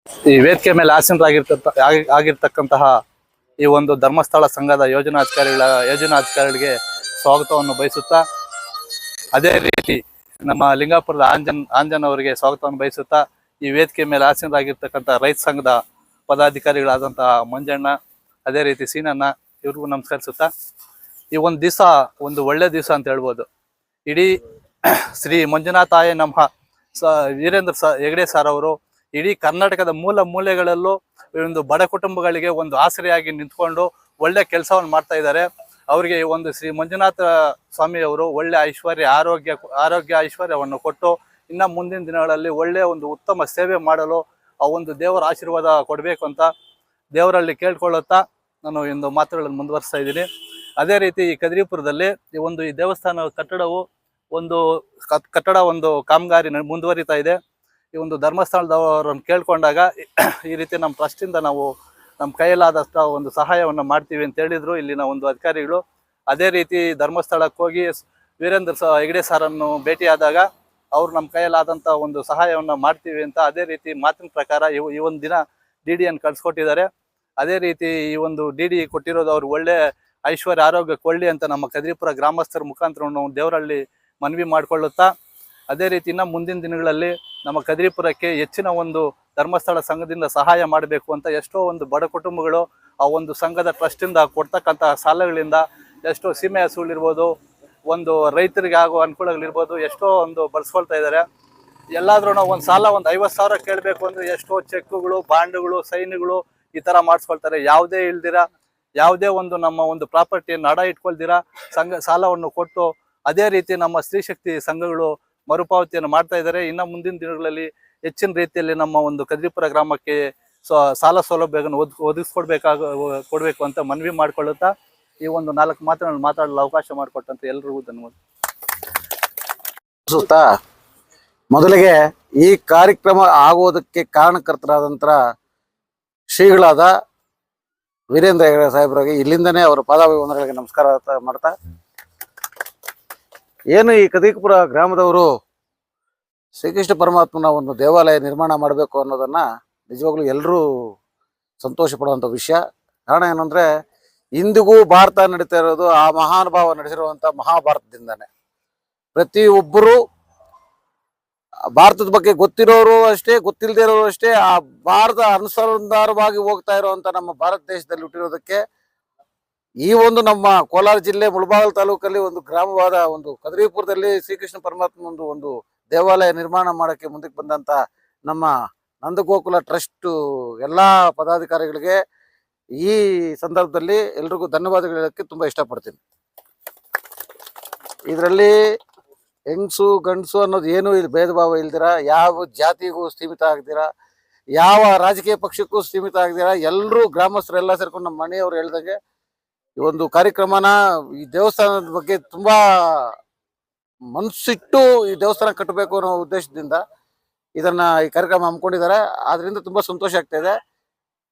ಈ ವೇದಿಕೆ ಮೇಲೆ ಆಗಿರ್ತಕ್ಕಂತಹ ಈ ಒಂದು ಧರ್ಮಸ್ಥಳ ಸಂಘದ ಯೋಜನಾಧಿಕಾರಿಗಳಿಗೆ ಸ್ವಾಗತವನ್ನು ಬಯಸುತ್ತಾ, ಅದೇ ರೀತಿ ನಮ್ಮ ಲಿಂಗಾಪುರದ ಆಂಜನ್ ಅವರಿಗೆ ಸ್ವಾಗತವನ್ನು ಬಯಸುತ್ತಾ, ಈ ವೇದಿಕೆ ಮೇಲೆ ಆಸೀನರಾಗಿರ್ತಕ್ಕಂಥ ರೈತ ಸಂಘದ ಪದಾಧಿಕಾರಿಗಳಾದಂತಹ ಮಂಜಣ್ಣ, ಅದೇ ರೀತಿ ಸೀನಣ್ಣ ಇವ್ರಿಗೂ ನಮಸ್ಕರಿಸುತ್ತಾ, ಈ ಒಂದು ದಿವಸ ಒಂದು ಒಳ್ಳೆ ದಿವಸ ಅಂತ ಹೇಳ್ಬೋದು. ಇಡೀ ಶ್ರೀ ಮಂಜುನಾಥಾಯ ನಮಃ ವೀರೇಂದ್ರ ಹೆಗಡೆ ಸರ್ ಅವರು ಇಡೀ ಕರ್ನಾಟಕದ ಮೂಲ ಮೂಲೆಗಳಲ್ಲೂ ಒಂದು ಬಡ ಕುಟುಂಬಗಳಿಗೆ ಒಂದು ಆಸರೆಯಾಗಿ ನಿಂತ್ಕೊಂಡು ಒಳ್ಳೆ ಕೆಲಸವನ್ನು ಮಾಡ್ತಾ ಇದ್ದಾರೆ. ಅವರಿಗೆ ಒಂದು ಶ್ರೀ ಮಂಜುನಾಥ ಸ್ವಾಮಿ ಅವರು ಒಳ್ಳೆ ಆರೋಗ್ಯ ಐಶ್ವರ್ಯವನ್ನು ಕೊಟ್ಟು ಇನ್ನ ಮುಂದಿನ ದಿನಗಳಲ್ಲಿ ಒಳ್ಳೆಯ ಒಂದು ಉತ್ತಮ ಸೇವೆ ಮಾಡಲು ಆ ಒಂದು ದೇವರ ಆಶೀರ್ವಾದ ಕೊಡಬೇಕು ಅಂತ ದೇವರಲ್ಲಿ ಕೇಳ್ಕೊಳ್ಳುತ್ತಾ ನಾನು ಒಂದು ಮಾತುಗಳನ್ನು ಮುಂದುವರಿಸ್ತಾ ಇದ್ದೀನಿ. ಅದೇ ರೀತಿ ಈ ಕದ್ರಿಪುರದಲ್ಲಿ ಈ ದೇವಸ್ಥಾನ ಕಟ್ಟಡವು ಒಂದು ಕಾಮಗಾರಿ ಮುಂದುವರಿತಾ ಇದೆ. ಈ ಒಂದು ಧರ್ಮಸ್ಥಳದವರನ್ನು ಕೇಳ್ಕೊಂಡಾಗ ಈ ರೀತಿ ನಮ್ಮ ಟ್ರಸ್ಟಿಂದ ನಾವು ನಮ್ಮ ಕೈಯಲ್ಲಾದಷ್ಟು ಒಂದು ಸಹಾಯವನ್ನು ಮಾಡ್ತೀವಿ ಅಂತ ಹೇಳಿದ್ರು ಇಲ್ಲಿನ ಒಂದು ಅಧಿಕಾರಿಗಳು. ಅದೇ ರೀತಿ ಧರ್ಮಸ್ಥಳಕ್ಕೆ ಹೋಗಿ ವೀರೇಂದ್ರ ಹೆಗಡೆ ಸಾರನ್ನು ಭೇಟಿಯಾದಾಗ ಅವರು ನಮ್ಮ ಕೈಯಲ್ಲಾದಂಥ ಒಂದು ಸಹಾಯವನ್ನು ಮಾಡ್ತೀವಿ ಅಂತ ಅದೇ ರೀತಿ ಮಾತಿನ ಪ್ರಕಾರ ಈ ಒಂದು ದಿನ DD-ಯನ್ನು ಕಳಿಸ್ಕೊಟ್ಟಿದ್ದಾರೆ. ಅದೇ ರೀತಿ ಈ ಒಂದು DD ಕೊಟ್ಟಿರೋದು ಅವ್ರು ಒಳ್ಳೆ ಆರೋಗ್ಯ ಕೊಳ್ಳಿ ಅಂತ ನಮ್ಮ ಕದ್ರಿಪುರ ಗ್ರಾಮಸ್ಥರ ಮುಖಾಂತರ ನಾವು ದೇವರಲ್ಲಿ ಮನವಿ ಮಾಡಿಕೊಳ್ಳುತ್ತಾ, ಅದೇ ರೀತಿ ಇನ್ನು ಮುಂದಿನ ದಿನಗಳಲ್ಲಿ ನಮ್ಮ ಕದ್ರಿಪುರಕ್ಕೆ ಹೆಚ್ಚಿನ ಒಂದು ಧರ್ಮಸ್ಥಳ ಸಂಘದಿಂದ ಸಹಾಯ ಮಾಡಬೇಕು ಅಂತ ಎಷ್ಟೋ ಒಂದು ಬಡ ಕುಟುಂಬಗಳು ಆ ಒಂದು ಸಂಘದ ಟ್ರಸ್ಟಿಂದ ಕೊಡ್ತಕ್ಕಂಥ ಸಾಲಗಳಿಂದ ಎಷ್ಟೋ ಸೀಮೆ ಹಸುಗಳಿರ್ಬೋದು, ಒಂದು ರೈತರಿಗೆ ಆಗೋ ಅನುಕೂಲಗಳಿರ್ಬೋದು, ಎಷ್ಟೋ ಒಂದು ಬಳಸ್ಕೊಳ್ತಾ ಇದ್ದಾರೆ. ಎಲ್ಲಾದ್ರೂ ಒಂದು ಸಾಲ ಒಂದು 50,000 ಕೇಳಬೇಕು ಅಂದರೆ ಎಷ್ಟೋ ಚೆಕ್ಗಳು, ಬಾಂಡ್ಗಳು, ಸೈನ್ಗಳು ಈ ಥರ ಮಾಡಿಸ್ಕೊಳ್ತಾರೆ. ಯಾವುದೇ ಇಲ್ದಿರ ಯಾವುದೇ ಒಂದು ನಮ್ಮ ಒಂದು ಪ್ರಾಪರ್ಟಿಯನ್ನು ಅಡ ಇಟ್ಕೊಳ್ದಿರ ಸಾಲವನ್ನು ಕೊಟ್ಟು ಅದೇ ರೀತಿ ನಮ್ಮ ಸ್ತ್ರೀಶಕ್ತಿ ಸಂಘಗಳು ಮರುಪಾವತಿಯನ್ನು ಮಾಡ್ತಾ ಇದ್ದಾರೆ. ಇನ್ನು ಮುಂದಿನ ದಿನಗಳಲ್ಲಿ ಹೆಚ್ಚಿನ ರೀತಿಯಲ್ಲಿ ನಮ್ಮ ಒಂದು ಕದ್ರಿಪುರ ಗ್ರಾಮಕ್ಕೆ ಸಾಲ ಸೌಲಭ್ಯವನ್ನು ಕೊಡಬೇಕು ಅಂತ ಮನವಿ ಮಾಡಿಕೊಳ್ಳುತ್ತಾ ಈ ಒಂದು 4 ಮಾತುಗಳನ್ನು ಮಾತಾಡಲು ಅವಕಾಶ ಮಾಡಿಕೊಟ್ಟಂತ ಎಲ್ರಿಗೂ ಧನ್ಯವಾದ. ಮೊದಲಿಗೆ ಈ ಕಾರ್ಯಕ್ರಮ ಆಗೋದಕ್ಕೆ ಕಾರಣಕರ್ತರಾದಂಥ ಶ್ರೀಗಳಾದ ವೀರೇಂದ್ರ ಹೆಗಡೆ ಸಾಹೇಬರಿಗೆ ಇಲ್ಲಿಂದನೇ ಅವರ ಪಾದಾಭಿವಂದನೆಗಳಿಗೆ ನಮಸ್ಕಾರ ಮಾಡ್ತಾ, ಏನು ಈ ಕದ್ರಿಪುರ ಗ್ರಾಮದವರು ಶ್ರೀಕೃಷ್ಣ ಪರಮಾತ್ಮನ ಒಂದು ದೇವಾಲಯ ನಿರ್ಮಾಣ ಮಾಡಬೇಕು ಅನ್ನೋದನ್ನ ನಿಜವಾಗ್ಲೂ ಎಲ್ಲರೂ ಸಂತೋಷ ಪಡುವಂಥ ವಿಷಯ. ಕಾರಣ ಏನಂದ್ರೆ ಇಂದಿಗೂ ಭಾರತ ನಡೀತಾ ಇರೋದು ಆ ಮಹಾನುಭಾವ ನಡೆಸಿರುವಂಥ ಮಹಾಭಾರತದಿಂದಾನೆ. ಪ್ರತಿಯೊಬ್ಬರು ಭಾರತದ ಬಗ್ಗೆ ಗೊತ್ತಿರೋರು ಅಷ್ಟೇ, ಗೊತ್ತಿಲ್ಲದೆ ಇರೋರು ಅಷ್ಟೇ, ಆ ಭಾರತ ಅನುಸಂಧಾನವಾಗಿ ಹೋಗ್ತಾ ಇರುವಂತ ನಮ್ಮ ಭಾರತ ದೇಶದಲ್ಲಿ ಹುಟ್ಟಿರೋದಕ್ಕೆ ಈ ಒಂದು ನಮ್ಮ ಕೋಲಾರ ಜಿಲ್ಲೆ ಮುಳಬಾಗಿಲು ತಾಲೂಕಲ್ಲಿ ಒಂದು ಗ್ರಾಮವಾದ ಒಂದು ಕದ್ರಿಪುರದಲ್ಲಿ ಶ್ರೀಕೃಷ್ಣ ಪರಮಾತ್ಮ ಒಂದು ದೇವಾಲಯ ನಿರ್ಮಾಣ ಮಾಡಕ್ಕೆ ಮುಂದಕ್ಕೆ ಬಂದಂತ ನಮ್ಮ ನಂದಗೋಕುಲ ಟ್ರಸ್ಟ್ ಎಲ್ಲಾ ಪದಾಧಿಕಾರಿಗಳಿಗೆ ಈ ಸಂದರ್ಭದಲ್ಲಿ ಎಲ್ರಿಗೂ ಧನ್ಯವಾದಗಳು ಹೇಳಕ್ಕೆ ತುಂಬಾ ಇಷ್ಟಪಡ್ತೀನಿ. ಇದರಲ್ಲಿ ಹೆಂಗಸು ಗಂಡಸು ಅನ್ನೋದು ಏನು ಭೇದ ಭಾವ ಇಲ್ದಿರ, ಯಾವ ಜಾತಿಗೂ ಸೀಮಿತ ಆಗದಿರ, ಯಾವ ರಾಜಕೀಯ ಪಕ್ಷಕ್ಕೂ ಸೀಮಿತ ಆಗದಿರ, ಎಲ್ಲರೂ ಗ್ರಾಮಸ್ಥರೆಲ್ಲ ಸೇರ್ಕೊಂಡು ನಮ್ಮ ಮನೆಯವರು ಹೇಳ್ದಂಗೆ ಈ ಒಂದು ಕಾರ್ಯಕ್ರಮನ ಈ ದೇವಸ್ಥಾನದ ಬಗ್ಗೆ ತುಂಬಾ ಮನಸ್ಸಿಟ್ಟು ಈ ದೇವಸ್ಥಾನ ಕಟ್ಟಬೇಕು ಅನ್ನೋ ಉದ್ದೇಶದಿಂದ ಈ ಕಾರ್ಯಕ್ರಮ ಹಮ್ಮಿಕೊಂಡಿದ್ದಾರೆ. ಆದ್ರಿಂದ ತುಂಬಾ ಸಂತೋಷ ಆಗ್ತಾ ಇದೆ.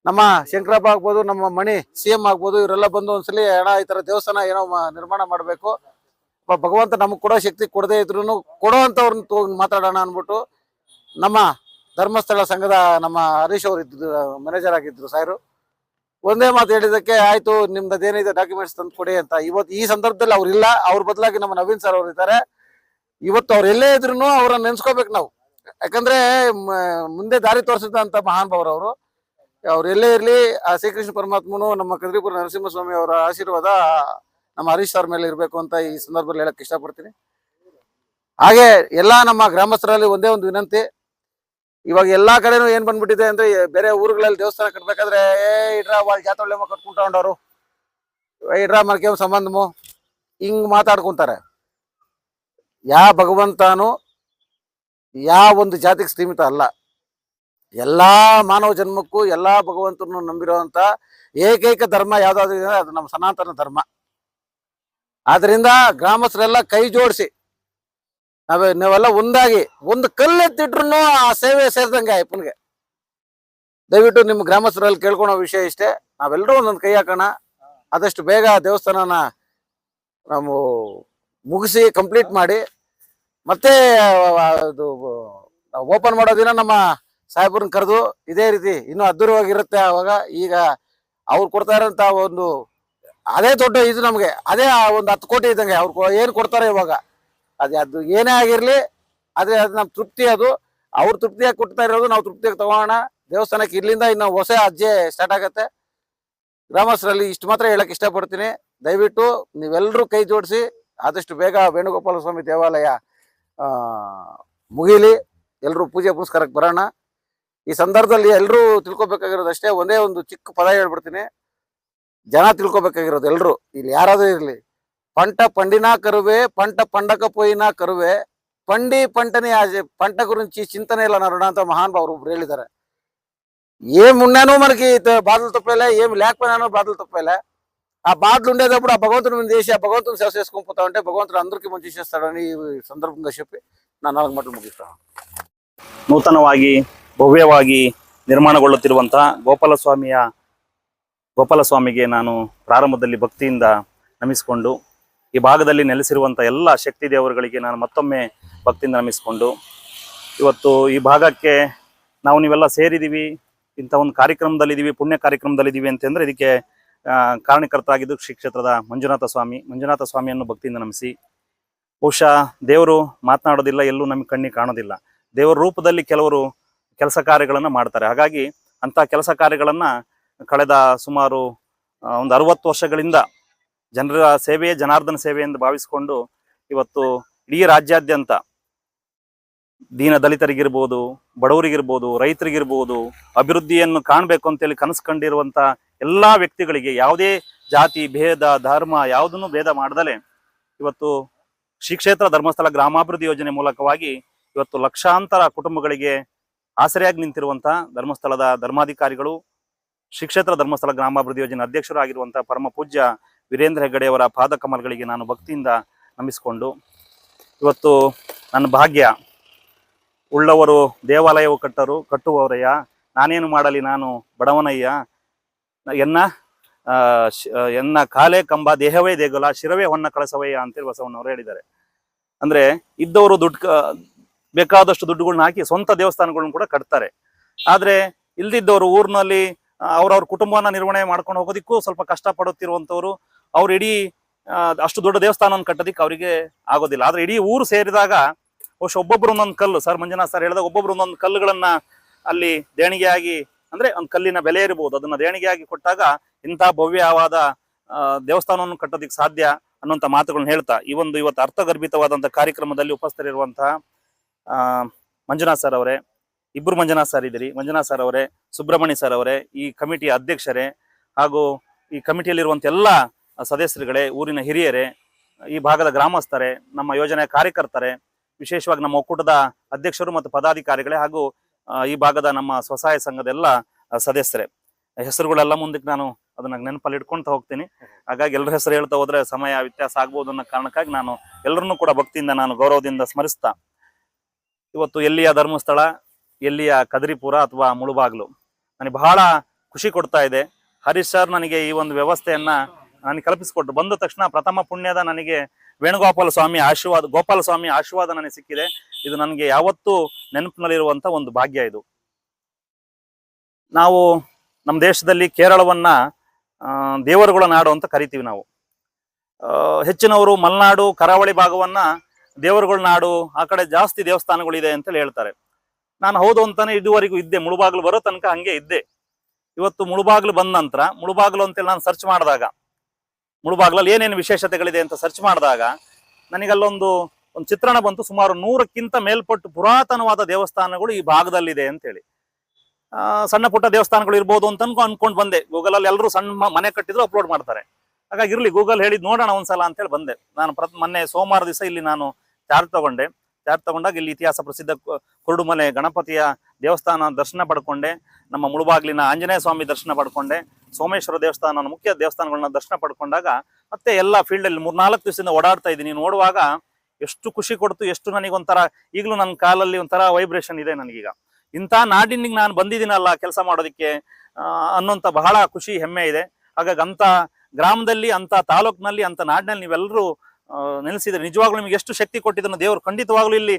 ನಮ್ಮ ಶಂಕರಪ್ಪ ಆಗ್ಬೋದು, ನಮ್ಮ ಮಣಿ CM ಆಗ್ಬೋದು, ಇವರೆಲ್ಲ ಬಂದು ಒಂದ್ಸಲಿ ಈ ತರ ದೇವಸ್ಥಾನ ಏನೋ ನಿರ್ಮಾಣ ಮಾಡಬೇಕು, ಭಗವಂತ ನಮಗ್ ಕೊಡೋ ಶಕ್ತಿ ಕೊಡದೇ ಇದ್ರು ಕೊಡೋ ಅಂತವ್ರನ್ನ ಮಾತಾಡೋಣ ಅನ್ಬಿಟ್ಟು ನಮ್ಮ ಧರ್ಮಸ್ಥಳ ಸಂಘದ ನಮ್ಮ ಹರೀಶ್ ಅವರು ಇದ್ದು ಮ್ಯಾನೇಜರ್ ಆಗಿದ್ರು ಸಾಯರು ಒಂದೇ ಮಾತು ಹೇಳಿದಕ್ಕೆ ಆಯ್ತು ನಿಮ್ದೇನಿದೆ ಡಾಕ್ಯುಮೆಂಟ್ಸ್ ತಂದು ಕೊಡಿ ಅಂತ. ಇವತ್ತು ಈ ಸಂದರ್ಭದಲ್ಲಿ ಅವ್ರು ಇಲ್ಲ, ಅವ್ರ ಬದಲಾಗಿ ನಮ್ಮ ನವೀನ್ ಸರ್ ಅವ್ರು ಇದ್ದಾರೆ. ಇವತ್ತು ಅವ್ರು ಎಲ್ಲೇ ಇದ್ರು ಅವ್ರನ್ನ ನೆನ್ಸ್ಕೋಬೇಕು ನಾವು, ಯಾಕಂದ್ರೆ ಮುಂದೆ ದಾರಿ ತೋರಿಸಿದಂತ ಮಹಾನ್ ಭಾವರವರು. ಅವ್ರು ಎಲ್ಲೇ ಇರ್ಲಿ ಆ ಶ್ರೀಕೃಷ್ಣ ಪರಮಾತ್ಮನು ನಮ್ಮ ಕದ್ರಿಪುರ ನರಸಿಂಹಸ್ವಾಮಿ ಅವರ ಆಶೀರ್ವಾದ ನಮ್ಮ ಹರೀಶ್ ಸರ್ ಮೇಲೆ ಇರಬೇಕು ಅಂತ ಈ ಸಂದರ್ಭದಲ್ಲಿ ಹೇಳಕ್ ಇಷ್ಟಪಡ್ತೀನಿ. ಹಾಗೆ ಎಲ್ಲಾ ನಮ್ಮ ಗ್ರಾಮಸ್ಥರಲ್ಲಿ ಒಂದೇ ಒಂದು ವಿನಂತಿ, ಇವಾಗ ಎಲ್ಲಾ ಕಡೆನೂ ಏನ್ ಬಂದ್ಬಿಟ್ಟಿದೆ ಅಂದ್ರೆ ಬೇರೆ ಊರುಗಳಲ್ಲಿ ದೇವಸ್ಥಾನ ಕಟ್ಬೇಕಾದ್ರೆ ಇಡ್ರಾ వాళ్ళ ಜಾತೊಳ್ಳೆಮ್ಮ ಕಟ್ಕೊಂತ ಉಂಡವರು, ಇಡ್ರಾ ಮರ್ಕೆ ಸಂಬಂಧಮು ಹಿಂಗ್ ಮಾತಾಡ್ಕೊಂತಾರೆ. ಭಗವಂತನು ಒಂದು ಜಾತಿಗೆ ಸೀಮಿತ ಅಲ್ಲ, ಎಲ್ಲಾ ಮಾನವ ಜನ್ಮಕ್ಕೂ ಎಲ್ಲಾ ಭಗವಂತನು ನಂಬಿರುವಂತ ಏಕೈಕ ಧರ್ಮ ಯಾವ್ದಾದ್ರು ಇದೆ ಅದು ನಮ್ಮ ಸನಾತನ ಧರ್ಮ. ಆದ್ರಿಂದ ಗ್ರಾಮಸ್ಥರೆಲ್ಲ ಕೈ ಜೋಡಿಸಿ ನಾವೆಲ್ಲ ಒಂದಾಗಿ ಒಂದು ಕಲ್ಲೆತ್ತಿಟ್ರು ಆ ಸೇವೆ ಸೇರಿದಂಗೆ ಅಯ್ಯಪ್ಪನಿಗೆ. ದಯವಿಟ್ಟು ನಿಮ್ಮ ಗ್ರಾಮಸ್ಥರಲ್ಲಿ ಕೇಳ್ಕೊಳೋ ವಿಷಯ ಇಷ್ಟೇ, ನಾವೆಲ್ಲರೂ ಒಂದೊಂದು ಕೈ ಹಾಕೋಣ. ಆದಷ್ಟು ಬೇಗ ದೇವಸ್ಥಾನನ ನಾವು ಮುಗಿಸಿ ಕಂಪ್ಲೀಟ್ ಮಾಡಿ ಮತ್ತೆ ಓಪನ್ ಮಾಡೋ ದಿನ ನಮ್ಮ ಸಾಹೇಬ್ರನ್ನ ಕರೆದು ಇದೇ ರೀತಿ ಇನ್ನೂ ಅದ್ದೂರಿಯಾಗಿರುತ್ತೆ. ಅವಾಗ ಈಗ ಅವ್ರು ಕೊಡ್ತಾ ಇರೋಂತ ಒಂದು ಅದೇ ದೊಡ್ಡ ಇದು ನಮ್ಗೆ, ಅದೇ ಒಂದು 10 ಕೋಟಿ ಇದ್ದಂಗೆ. ಅವ್ರು ಏನ್ ಕೊಡ್ತಾರೆ ಇವಾಗ ಅದು ಏನೇ ಆಗಿರ್ಲಿ, ಅದೇ ಅದು ನಮ್ ತೃಪ್ತಿ. ಅದು ಅವ್ರು ತೃಪ್ತಿಯಾಗಿ ಕೊಡ್ತಾ ಇರೋದು ನಾವು ತೃಪ್ತಿಯಾಗಿ ತಗೋಣ. ದೇವಸ್ಥಾನಕ್ಕೆ ಇಲ್ಲಿಂದ ಇನ್ನು ಹೊಸ ಹೆಜ್ಜೆ ಸ್ಟಾರ್ಟ್ ಆಗತ್ತೆ. ಗ್ರಾಮಸ್ಥರಲ್ಲಿ ಇಷ್ಟು ಮಾತ್ರ ಹೇಳಕ್ ಇಷ್ಟಪಡ್ತೀನಿ. ದಯವಿಟ್ಟು ನೀವೆಲ್ಲರೂ ಕೈ ಜೋಡಿಸಿ ಆದಷ್ಟು ಬೇಗ ವೇಣುಗೋಪಾಲ ಸ್ವಾಮಿ ದೇವಾಲಯ ಮುಗಿಲಿ, ಎಲ್ಲರೂ ಪೂಜೆ ಪುನಸ್ಕಾರಕ್ಕೆ ಬರೋಣ. ಈ ಸಂದರ್ಭದಲ್ಲಿ ಎಲ್ಲರೂ ತಿಳ್ಕೊಬೇಕಾಗಿರೋದು ಅಷ್ಟೇ, ಒಂದೇ ಒಂದು ಚಿಕ್ಕ ಪದ ಹೇಳ್ಬಿಡ್ತೀನಿ. ಜನ ತಿಳ್ಕೊಬೇಕಾಗಿರೋದು ಎಲ್ರು, ಇಲ್ಲಿ ಯಾರಾದ್ರೂ ಇರ್ಲಿ, పంట పండినా కరువే, పంట పండకపోయినా కరువే, పంటని పంట గురించి చింతనే ఇలా నరుడు ಅಂತ మహానుభావులు ಒಬ್ರು ಹೇಳಿದ್ದಾರೆ. ఏమున్నానో మనకి బాధలు తప్పలే, ఏమి లేకపోయినానో బాధలు తప్పలే. ఆ బాధలు ఉండేటప్పుడు ఆ భగవంతుని మీద చేసి ఆ భగవంతుని సేవ చేసుకొని పోతా ఉంటే భగవంతుడు అందరికీ మంచి చేస్తాడని ఈ సందర్భంగా చెప్పి నా 4 మాటలు ముగిస్తాను. ನೂತನವಾಗಿ ಭವ್ಯವಾಗಿ ನಿರ್ಮಾಣಗೊಳ್ಳುತ್ತಿರುವಂತಹ ಗೋಪಾಲಸ್ವಾಮಿಗೆ ನಾನು ಪ್ರಾರಂಭದಲ್ಲಿ ಭಕ್ತಿಯಿಂದ ನಮಿಸಿಕೊಂಡು, ಈ ಭಾಗದಲ್ಲಿ ನೆಲೆಸಿರುವಂಥ ಎಲ್ಲ ಶಕ್ತಿ ದೇವರುಗಳಿಗೆ ನಾನು ಮತ್ತೊಮ್ಮೆ ಭಕ್ತಿಯಿಂದ ನಮಿಸಿಕೊಂಡು, ಇವತ್ತು ಈ ಭಾಗಕ್ಕೆ ನೀವೆಲ್ಲ ಸೇರಿದ್ದೀವಿ, ಇಂಥ ಒಂದು ಕಾರ್ಯಕ್ರಮದಲ್ಲಿದ್ದೀವಿ, ಪುಣ್ಯ ಕಾರ್ಯಕ್ರಮದಲ್ಲಿದ್ದೀವಿ ಅಂತಂದರೆ ಇದಕ್ಕೆ ಕಾರಣಕರ್ತರಾಗಿದ್ದು ಶ್ರೀ ಕ್ಷೇತ್ರದ ಮಂಜುನಾಥ ಸ್ವಾಮಿಯನ್ನು ಭಕ್ತಿಯಿಂದ ನಮಿಸಿ. ಬಹುಶಃ ದೇವರು ಮಾತನಾಡೋದಿಲ್ಲ, ಎಲ್ಲೂ ನಮಗೆ ಕಣ್ಣಿಗೆ ಕಾಣೋದಿಲ್ಲ. ದೇವರ ರೂಪದಲ್ಲಿ ಕೆಲವರು ಕೆಲಸ ಕಾರ್ಯಗಳನ್ನು ಮಾಡ್ತಾರೆ. ಹಾಗಾಗಿ ಅಂಥ ಕೆಲಸ ಕಾರ್ಯಗಳನ್ನು ಕಳೆದ ಸುಮಾರು ಒಂದು 60 ವರ್ಷಗಳಿಂದ ಜನರ ಸೇವೆಯೇ ಜನಾರ್ದನ ಸೇವೆ ಎಂದು ಭಾವಿಸಿಕೊಂಡು ಇವತ್ತು ಇಡೀ ರಾಜ್ಯಾದ್ಯಂತ ದೀನ ದಲಿತರಿಗಿರ್ಬೋದು, ಬಡವರಿಗಿರ್ಬೋದು, ರೈತರಿಗಿರ್ಬೋದು, ಅಭಿವೃದ್ಧಿಯನ್ನು ಕಾಣಬೇಕು ಅಂತೇಳಿ ಕನಸು ಕಂಡಿರುವಂಥ ಎಲ್ಲ ವ್ಯಕ್ತಿಗಳಿಗೆ ಯಾವುದೇ ಜಾತಿ ಭೇದ ಧರ್ಮ ಯಾವುದನ್ನು ಭೇದ ಮಾಡದಲೇ ಇವತ್ತು ಶ್ರೀ ಕ್ಷೇತ್ರ ಧರ್ಮಸ್ಥಳ ಗ್ರಾಮಾಭಿವೃದ್ಧಿ ಯೋಜನೆ ಮೂಲಕವಾಗಿ ಇವತ್ತು ಲಕ್ಷಾಂತರ ಕುಟುಂಬಗಳಿಗೆ ಆಸರೆಯಾಗಿ ನಿಂತಿರುವಂಥ ಧರ್ಮಸ್ಥಳದ ಧರ್ಮಾಧಿಕಾರಿಗಳು, ಶ್ರೀ ಕ್ಷೇತ್ರ ಧರ್ಮಸ್ಥಳ ಗ್ರಾಮಾಭಿವೃದ್ಧಿ ಯೋಜನೆ ಅಧ್ಯಕ್ಷರಾಗಿರುವಂಥ ಪರಮ ಪೂಜ್ಯ ವೀರೇಂದ್ರ ಹೆಗ್ಗಡೆಯವರ ಪಾದ ಕಮಲಗಳಿಗೆ ನಾನು ಭಕ್ತಿಯಿಂದ ನಮಿಸಿಕೊಂಡು, ಇವತ್ತು ನನ್ನ ಭಾಗ್ಯ ಉಳ್ಳವರು ದೇವಾಲಯವು ಕಟ್ಟುವವರಯ್ಯ, ನಾನೇನು ಮಾಡಲಿ ನಾನು ಬಡವನಯ್ಯ, ಎನ್ನ ಕಾಲೇ ಕಂಬ ದೇಹವೇ ದೇಗುಲ ಶಿರವೇ ಹೊನ್ನ ಕಳಸವಯ್ಯ ಅಂತೇಳಿ ಬಸವಣ್ಣವರು ಹೇಳಿದ್ದಾರೆ. ಅಂದ್ರೆ ಇದ್ದವರು ಬೇಕಾದಷ್ಟು ದುಡ್ಡುಗಳನ್ನ ಹಾಕಿ ಸ್ವಂತ ದೇವಸ್ಥಾನಗಳನ್ನ ಕೂಡ ಕಟ್ತಾರೆ. ಆದ್ರೆ ಇಲ್ದಿದ್ದವರು ಊರಿನಲ್ಲಿ ಅವ್ರವ್ರ ಕುಟುಂಬವನ್ನ ನಿರ್ವಹಣೆ ಮಾಡ್ಕೊಂಡು ಹೋಗೋದಿಕ್ಕೂ ಸ್ವಲ್ಪ ಕಷ್ಟ ಪಡುತ್ತಿರುವಂತವ್ರು, ಅವ್ರು ಇಡೀ ಅಷ್ಟು ದೊಡ್ಡ ದೇವಸ್ಥಾನವನ್ನು ಕಟ್ಟೋದಿಕ್ಕೆ ಅವರಿಗೆ ಆಗೋದಿಲ್ಲ. ಆದ್ರೆ ಇಡೀ ಊರು ಸೇರಿದಾಗ ಬಹುಶಃ ಒಬ್ಬೊಬ್ರು ಒಂದೊಂದು ಕಲ್ಲು, ಸರ್ ಮಂಜುನಾಥ್ ಸರ್ ಹೇಳಿದಾಗ ಒಬ್ಬೊಬ್ರು ಒಂದೊಂದು ಕಲ್ಲುಗಳನ್ನ ಅಲ್ಲಿ ದೇಣಿಗೆಯಾಗಿ, ಅಂದ್ರೆ ಒಂದು ಕಲ್ಲಿನ ಬೆಲೆ ಇರಬಹುದು, ಅದನ್ನ ದೇಣಿಗೆಯಾಗಿ ಕೊಟ್ಟಾಗ ಇಂಥ ಭವ್ಯವಾದ ದೇವಸ್ಥಾನವನ್ನು ಕಟ್ಟೋದಿಕ್ಕೆ ಸಾಧ್ಯ ಅನ್ನುವಂಥ ಮಾತುಗಳನ್ನ ಹೇಳ್ತಾ ಈ ಒಂದು ಇವತ್ತು ಅರ್ಥಗರ್ಭಿತವಾದಂಥ ಕಾರ್ಯಕ್ರಮದಲ್ಲಿ ಉಪಸ್ಥಿತರಿರುವಂತಹ ಮಂಜುನಾಥ್ ಸರ್ ಅವರೇ, ಇಬ್ಬರು ಮಂಜುನಾಥ್ ಸರ್ ಇದ್ದೀರಿ, ಮಂಜುನಾಥ್ ಸರ್ ಅವರೇ, ಸುಬ್ರಹ್ಮಣ್ಯ ಸರ್ ಅವರೇ, ಈ ಕಮಿಟಿಯ ಅಧ್ಯಕ್ಷರೇ, ಹಾಗೂ ಈ ಕಮಿಟಿಯಲ್ಲಿರುವಂಥ ಎಲ್ಲ ಸದಸ್ಯರುಗಳೇ, ಊರಿನ ಹಿರಿಯರೇ, ಈ ಭಾಗದ ಗ್ರಾಮಸ್ಥರೇ, ನಮ್ಮ ಯೋಜನೆಯ ಕಾರ್ಯಕರ್ತರೇ, ವಿಶೇಷವಾಗಿ ನಮ್ಮ ಒಕ್ಕೂಟದ ಅಧ್ಯಕ್ಷರು ಮತ್ತು ಪದಾಧಿಕಾರಿಗಳೇ, ಹಾಗೂ ಈ ಭಾಗದ ನಮ್ಮ ಸ್ವಸಹಾಯ ಸಂಘದ ಎಲ್ಲ ಸದಸ್ಯರೇ, ಹೆಸರುಗಳೆಲ್ಲ ಮುಂದಕ್ಕೆ ನಾನು ಅದನ್ನ ನೆನಪಲ್ಲಿ ಇಟ್ಕೊಂತ ಹೋಗ್ತೀನಿ. ಹಾಗಾಗಿ ಎಲ್ಲರ ಹೆಸರು ಹೇಳ್ತಾ ಹೋದ್ರೆ ಸಮಯ ವ್ಯತ್ಯಾಸ ಆಗ್ಬೋದು ಅನ್ನೋ ಕಾರಣಕ್ಕಾಗಿ ನಾನು ಎಲ್ಲರನ್ನೂ ಕೂಡ ಭಕ್ತಿಯಿಂದ ನಾನು ಗೌರವದಿಂದ ಸ್ಮರಿಸ್ತಾ, ಇವತ್ತು ಎಲ್ಲಿಯ ಧರ್ಮಸ್ಥಳ, ಎಲ್ಲಿಯ ಕದರಿಪುರ ಅಥವಾ ಮುಳುಬಾಗ್ಲು ನನಗೆ ಬಹಳ ಖುಷಿ ಕೊಡ್ತಾ ಇದೆ. ಹರೀಶ್ ಸರ್ ನನಗೆ ಈ ಒಂದು ವ್ಯವಸ್ಥೆಯನ್ನ ನನಗೆ ಕಲ್ಪಿಸಿಕೊಟ್ರು. ಬಂದ ತಕ್ಷಣ ಪ್ರಥಮ ಪುಣ್ಯದ ನನಗೆ ವೇಣುಗೋಪಾಲ ಸ್ವಾಮಿ ಆಶೀರ್ವಾದ, ಗೋಪಾಲ ಸ್ವಾಮಿ ಆಶೀರ್ವಾದ ನನಗೆ ಸಿಕ್ಕಿದೆ. ಇದು ನನಗೆ ಯಾವತ್ತೂ ನೆನಪಿನಲ್ಲಿರುವಂತ ಒಂದು ಭಾಗ್ಯ. ಇದು ನಾವು ನಮ್ಮ ದೇಶದಲ್ಲಿ ಕೇರಳವನ್ನ ದೇವರುಗಳ ನಾಡು ಅಂತ ಕರಿತೀವಿ ನಾವು. ಹೆಚ್ಚಿನವರು ಮಲೆನಾಡು ಕರಾವಳಿ ಭಾಗವನ್ನ ದೇವರುಗಳ ನಾಡು, ಆ ಕಡೆ ಜಾಸ್ತಿ ದೇವಸ್ಥಾನಗಳಿದೆ ಅಂತೇಳಿ ಹೇಳ್ತಾರೆ. ನಾನು ಹೌದು ಅಂತಾನೆ ಇದುವರೆಗೂ ಇದ್ದೆ, ಮುಳುಬಾಗ್ಲು ಬರೋ ತನಕ ಹಂಗೆ ಇದ್ದೆ. ಇವತ್ತು ಮುಳುಬಾಗ್ಲು ಬಂದ ನಂತರ ಮುಳುಬಾಗ್ಲು ಅಂತೇಳಿ ನಾನು ಸರ್ಚ್ ಮಾಡಿದಾಗ, ಮುಳುಬಾಗ್ಲಲ್ಲಿ ಏನೇನು ವಿಶೇಷತೆಗಳಿದೆ ಅಂತ ಸರ್ಚ್ ಮಾಡಿದಾಗ ನನಗಲ್ಲೊಂದು ಚಿತ್ರಣ ಬಂತು. ಸುಮಾರು 100ಕ್ಕಿಂತ ಮೇಲ್ಪಟ್ಟು ಪುರಾತನವಾದ ದೇವಸ್ಥಾನಗಳು ಈ ಭಾಗದಲ್ಲಿದೆ ಅಂತೇಳಿ. ಸಣ್ಣ ಪುಟ್ಟ ದೇವಸ್ಥಾನಗಳು ಇರ್ಬೋದು ಅಂತ ಅನ್ಕೊಂಡು ಬಂದೆ. ಗೂಗಲ್ ಅಲ್ಲಿ ಎಲ್ಲರೂ ಸಣ್ಣ ಮನೆ ಕಟ್ಟಿದ್ರು ಅಪ್ಲೋಡ್ ಮಾಡ್ತಾರೆ. ಹಾಗಾಗಿ ಇರ್ಲಿ, ಗೂಗಲ್ ಹೇಳಿದ್ ನೋಡೋಣ ಒಂದ್ಸಲ ಅಂತೇಳಿ ಬಂದೆ. ನಾನು ಮೊನ್ನೆ ಸೋಮವಾರ ದಿವಸ ಇಲ್ಲಿ ನಾನು ಚಾರ್ಜ್ ತಗೊಂಡಾಗ ಇಲ್ಲಿ ಇತಿಹಾಸ ಪ್ರಸಿದ್ಧ ಕುರುಡುಮಲೆ ಗಣಪತಿಯ ದೇವಸ್ಥಾನ ದರ್ಶನ ಪಡ್ಕೊಂಡೆ, ನಮ್ಮ ಮುಳುಬಾಗ್ಲಿನ ಆಂಜನೇಯ ಸ್ವಾಮಿ ದರ್ಶನ ಪಡ್ಕೊಂಡೆ, ಸೋಮೇಶ್ವರ ದೇವಸ್ಥಾನ ಮುಖ್ಯ ದೇವಸ್ಥಾನಗಳನ್ನ ದರ್ಶನ ಪಡ್ಕೊಂಡಾಗ ಮತ್ತೆ ಎಲ್ಲ ಫೀಲ್ಡ್ ಅಲ್ಲಿ 3-4 ದಿವಸದಿಂದ ಓಡಾಡ್ತಾ ಇದ್ದೀನಿ. ನೋಡುವಾಗ ಎಷ್ಟು ಖುಷಿ ಕೊಡ್ತು, ಎಷ್ಟು ನನಗೊಂಥರ ಈಗಲೂ ನನ್ನ ಕಾಲಲ್ಲಿ ಒಂಥರ ವೈಬ್ರೇಷನ್ ಇದೆ ನನಗೀಗ. ಇಂಥ ನಾಡಿನಿಗೆ ನಾನು ಬಂದಿದ್ದೀನಲ್ಲ ಕೆಲಸ ಮಾಡೋದಕ್ಕೆ ಅನ್ನೋಂಥ ಬಹಳ ಖುಷಿ ಹೆಮ್ಮೆ ಇದೆ. ಹಾಗಾಗಿ ಅಂತ ಗ್ರಾಮದಲ್ಲಿ, ಅಂತ ತಾಲೂಕಿನಲ್ಲಿ, ಅಂತ ನಾಡಿನಲ್ಲಿ ನೀವೆಲ್ಲರೂ ನೆಲೆಸಿದ್ರೆ ನಿಜವಾಗ್ಲೂ ನಿಮ್ಗೆ ಎಷ್ಟು ಶಕ್ತಿ ಕೊಟ್ಟಿದ್ದನ್ನು ದೇವರು ಖಂಡಿತವಾಗ್ಲೂ ಇಲ್ಲಿ